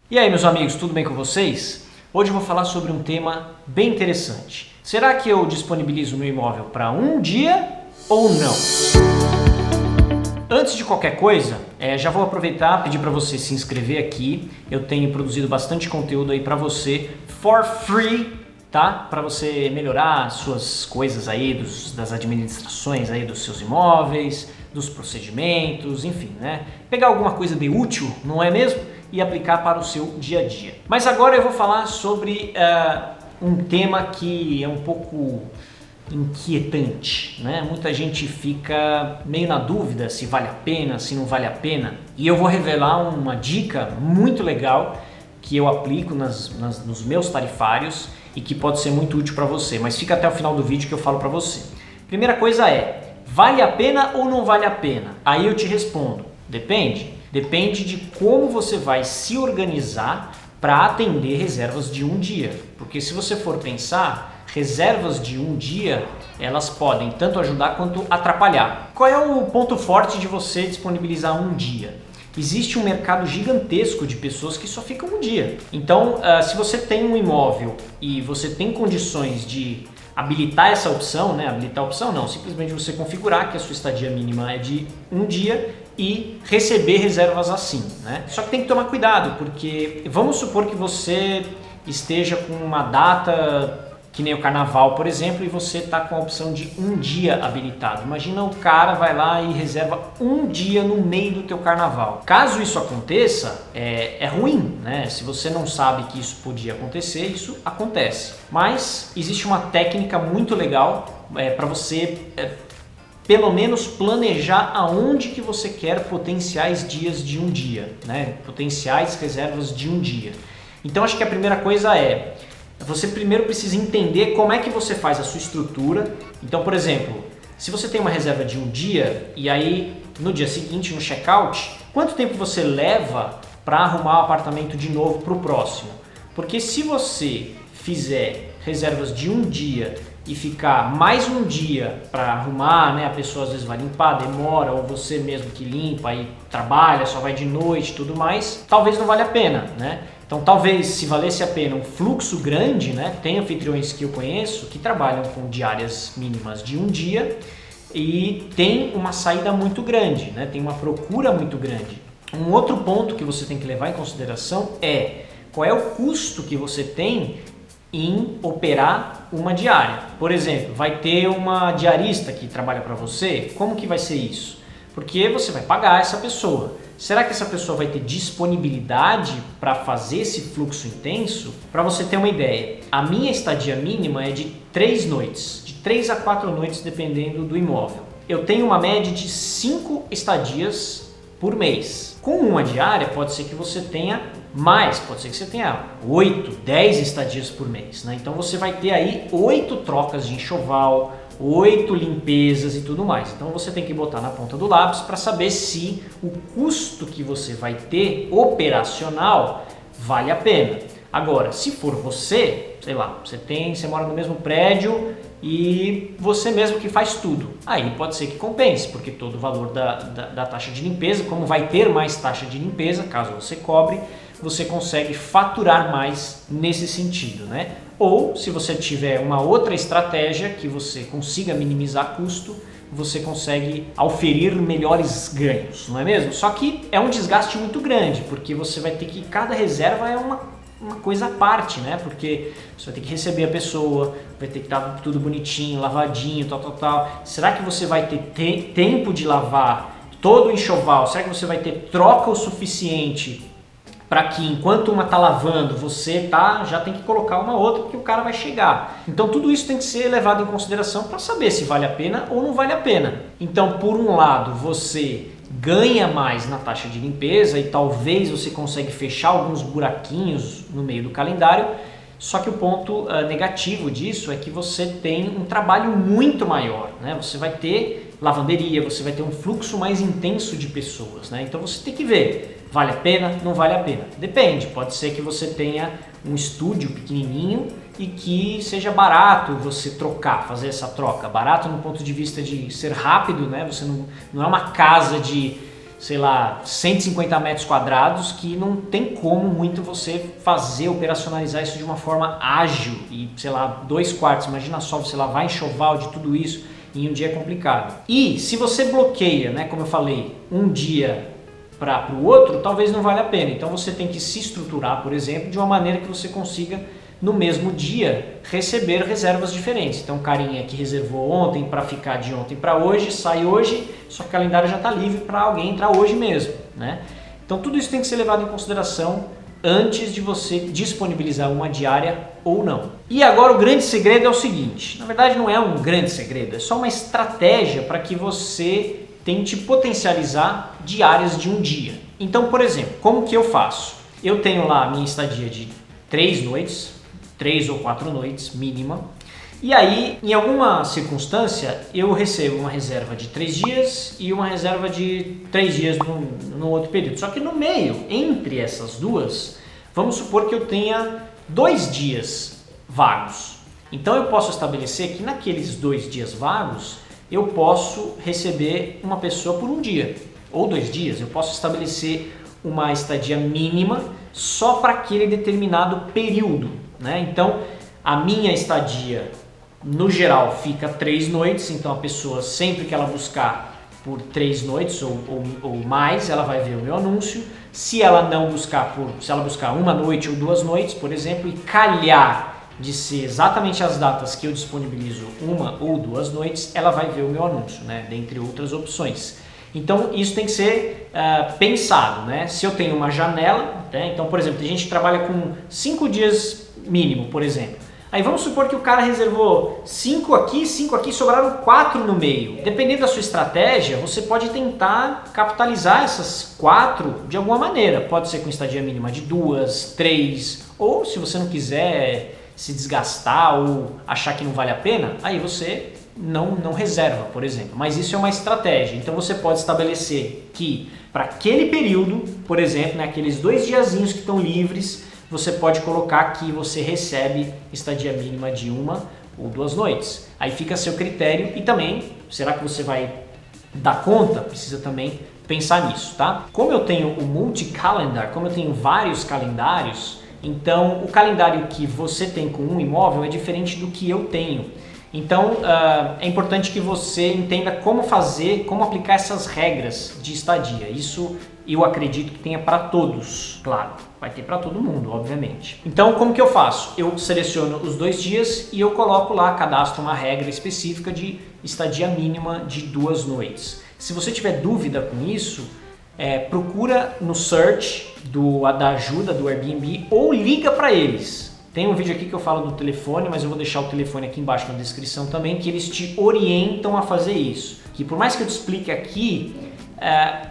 E aí, meus amigos, tudo bem com vocês? Hoje eu vou falar sobre um tema bem interessante. Será que eu disponibilizo o meu imóvel para um dia ou não? Antes de qualquer coisa, já vou aproveitar e pedir para você se inscrever aqui. Eu tenho produzido bastante conteúdo aí para você, for free, tá? Para você melhorar suas coisas aí, das administrações aí dos seus imóveis, dos procedimentos, enfim, né? Pegar alguma coisa de útil, não é mesmo? E aplicar para o seu dia a dia. Mas agora eu vou falar sobre um tema que é um pouco inquietante, né? Muita gente fica meio na dúvida se vale a pena, se não vale a pena. E eu vou revelar uma dica muito legal que eu aplico nos meus tarifários e que pode ser muito útil para você. Mas fica até o final do vídeo que eu falo para você. Primeira coisa é, vale a pena ou não vale a pena? Aí eu te respondo, depende. Depende de como você vai se organizar para atender reservas de um dia. Porque se você for pensar, reservas de um dia, elas podem tanto ajudar quanto atrapalhar. Qual é o ponto forte de você disponibilizar um dia? Existe um mercado gigantesco de pessoas que só ficam um dia. Então, se você tem um imóvel e você tem condições de habilitar essa opção, né? Habilitar a opção não, simplesmente você configurar que a sua estadia mínima é de um dia e receber reservas assim, né? Só que tem que tomar cuidado, porque vamos supor que você esteja com uma data que nem o carnaval, por exemplo, e você está com a opção de um dia habilitado. Imagina o cara vai lá e reserva um dia no meio do teu carnaval. Caso isso aconteça, é ruim, né? Se você não sabe que isso podia acontecer, isso acontece. Mas existe uma técnica muito legal para você pelo menos planejar aonde que você quer potenciais dias de um dia, né? Potenciais reservas de um dia. Então acho que a primeira coisa você primeiro precisa entender como é que você faz a sua estrutura. Então, por exemplo, se você tem uma reserva de um dia e aí no dia seguinte, no check-out, quanto tempo você leva para arrumar o apartamento de novo para o próximo? Porque se você fizer reservas de um dia e ficar mais um dia para arrumar, né? A pessoa às vezes vai limpar, demora, ou você mesmo que limpa e trabalha, só vai de noite e tudo mais, talvez não valha a pena, né? Então talvez se valesse a pena um fluxo grande, né? Tem anfitriões que eu conheço que trabalham com diárias mínimas de um dia e tem uma saída muito grande, né? Tem uma procura muito grande. Um outro ponto que você tem que levar em consideração é qual é o custo que você tem em operar uma diária. Por exemplo, vai ter uma diarista que trabalha para você, como que vai ser isso? Porque você vai pagar essa pessoa. Será que essa pessoa vai ter disponibilidade para fazer esse fluxo intenso? Para você ter uma ideia, a minha estadia mínima é de 3 noites, de 3 a 4 noites dependendo do imóvel. Eu tenho uma média de 5 estadias por mês. Com uma diária pode ser que você tenha mais, pode ser que você tenha 8, 10 estadias por mês, né? Então você vai ter aí 8 trocas de enxoval, 8 limpezas e tudo mais. Então você tem que botar na ponta do lápis para saber se o custo que você vai ter operacional vale a pena. Agora, se for você, sei lá, você mora no mesmo prédio e você mesmo que faz tudo, aí pode ser que compense, porque todo o valor da taxa de limpeza, como vai ter mais taxa de limpeza, caso você cobre, você consegue faturar mais nesse sentido, né? Ou se você tiver uma outra estratégia que você consiga minimizar custo, você consegue auferir melhores ganhos, não é mesmo? Só que é um desgaste muito grande, porque você vai ter que, cada reserva é uma coisa à parte, né? Porque você vai ter que receber a pessoa, vai ter que estar tudo bonitinho, lavadinho, tal. Será que você vai ter tempo de lavar todo o enxoval? Será que você vai ter troca o suficiente para que enquanto uma está lavando, você já tem que colocar uma outra porque o cara vai chegar. Então tudo isso tem que ser levado em consideração para saber se vale a pena ou não vale a pena. Então, por um lado, você ganha mais na taxa de limpeza e talvez você consiga fechar alguns buraquinhos no meio do calendário, só que o ponto negativo disso é que você tem um trabalho muito maior, né? Você vai ter lavanderia, você vai ter um fluxo mais intenso de pessoas, né? Então você tem que ver, vale a pena, não vale a pena? Depende, pode ser que você tenha um estúdio pequenininho e que seja barato você fazer essa troca. Barato no ponto de vista de ser rápido, né? Você não é uma casa de sei lá, 150 metros quadrados, que não tem como muito você fazer, operacionalizar isso de uma forma ágil e, sei lá, 2 quartos, imagina só, você lá vai enxoval de tudo isso, em um dia é complicado. E se você bloqueia, né, como eu falei, um dia para o outro, talvez não valha a pena. Então você tem que se estruturar, por exemplo, de uma maneira que você consiga no mesmo dia receber reservas diferentes. Então o carinha que reservou ontem para ficar de ontem para hoje, sai hoje, só que o calendário já está livre para alguém entrar hoje mesmo, né? Então tudo isso tem que ser levado em consideração antes de você disponibilizar uma diária ou não. E agora o grande segredo é o seguinte, na verdade não é um grande segredo, é só uma estratégia para que você tente potencializar diárias de um dia. Então, por exemplo, como que eu faço? Eu tenho lá a minha estadia de 3 noites, 3 ou 4 noites mínima, e aí em alguma circunstância eu recebo uma reserva de 3 dias e uma reserva de 3 dias no outro período. Só que no meio, entre essas duas, vamos supor que eu tenha 2 dias vagos. Então eu posso estabelecer que naqueles 2 dias vagos eu posso receber uma pessoa por um dia ou 2 dias. Eu posso estabelecer uma estadia mínima só para aquele determinado período, né? Então a minha estadia no geral fica 3 noites, então a pessoa sempre que ela buscar por 3 noites ou mais, ela vai ver o meu anúncio. Se ela não buscar se ela buscar 1 noite ou 2 noites, por exemplo, e calhar de ser exatamente as datas que eu disponibilizo 1 ou 2 noites, ela vai ver o meu anúncio, né? Dentre outras opções. Então isso tem que ser pensado, né? Se eu tenho uma janela, né? Então, por exemplo, tem gente que trabalha com 5 dias mínimo, por exemplo. Aí vamos supor que o cara reservou 5 aqui, sobraram 4 no meio. Dependendo da sua estratégia, você pode tentar capitalizar essas 4 de alguma maneira. Pode ser com estadia mínima de 2, 3, ou se você não quiser se desgastar ou achar que não vale a pena, aí você não reserva, por exemplo. Mas isso é uma estratégia. Então você pode estabelecer que para aquele período, por exemplo, né, aqueles 2 diazinhos que estão livres, você pode colocar que você recebe estadia mínima de 1 ou 2 noites. Aí fica a seu critério e também, será que você vai dar conta? Precisa também pensar nisso, tá? Como eu tenho o multi-calendar, como eu tenho vários calendários, então o calendário que você tem com um imóvel é diferente do que eu tenho. Então é importante que você entenda como fazer, como aplicar essas regras de estadia. Isso eu acredito que tenha para todos, claro, vai ter para todo mundo, obviamente. Então como que eu faço? Eu seleciono os 2 dias e eu coloco lá, cadastro uma regra específica de estadia mínima de 2 noites. Se você tiver dúvida com isso, procura no search da ajuda do Airbnb ou liga para eles. Tem um vídeo aqui que eu falo do telefone, mas eu vou deixar o telefone aqui embaixo na descrição também, que eles te orientam a fazer isso. Que por mais que eu te explique aqui,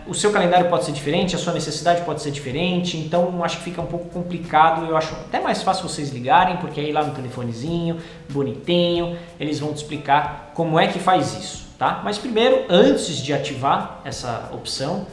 o seu calendário pode ser diferente, a sua necessidade pode ser diferente, então acho que fica um pouco complicado. Eu acho até mais fácil vocês ligarem, porque aí lá no telefonezinho, bonitinho, eles vão te explicar como é que faz isso, tá? Mas primeiro, antes de ativar essa opção,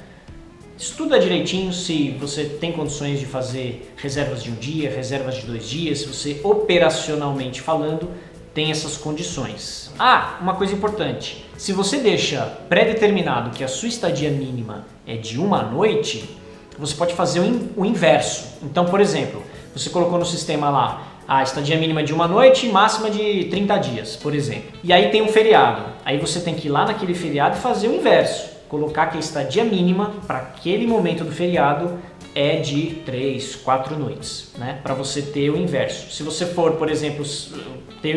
estuda direitinho se você tem condições de fazer reservas de um dia, reservas de 2 dias, se você operacionalmente falando tem essas condições. Uma coisa importante, se você deixa pré-determinado que a sua estadia mínima é de 1 noite, você pode fazer o inverso. Então, por exemplo, você colocou no sistema lá a estadia mínima de 1 noite e máxima de 30 dias, por exemplo. E aí tem um feriado, aí você tem que ir lá naquele feriado e fazer o inverso. Colocar que a estadia mínima para aquele momento do feriado é de 3, 4 noites, né? Para você ter o inverso. Se você for, por exemplo,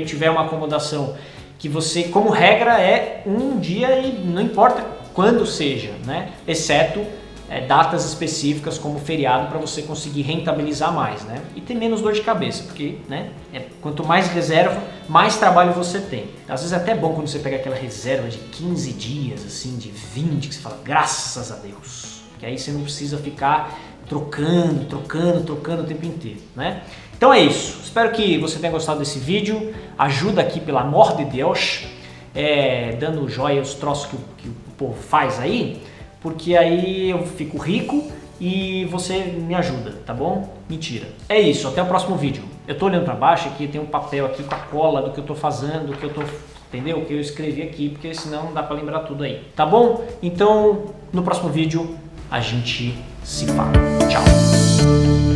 tiver uma acomodação que você, como regra, é um dia e não importa quando seja, né? Exceto datas específicas como feriado para você conseguir rentabilizar mais, né? E ter menos dor de cabeça, porque, né? Quanto mais reserva, mais trabalho você tem. Às vezes é até bom quando você pega aquela reserva de 15 dias, assim, de 20, que você fala, graças a Deus, que aí você não precisa ficar trocando o tempo inteiro, né? Então é isso, espero que você tenha gostado desse vídeo, ajuda aqui, pelo amor de Deus, dando joia os troços que o povo faz aí, porque aí eu fico rico e você me ajuda, tá bom? Mentira. É isso, até o próximo vídeo. Eu tô olhando para baixo aqui, tem um papel aqui com a cola do que eu tô fazendo, do que eu tô entendeu? Que eu escrevi aqui, porque senão não dá para lembrar tudo aí, tá bom? Então, no próximo vídeo a gente se fala. Tchau!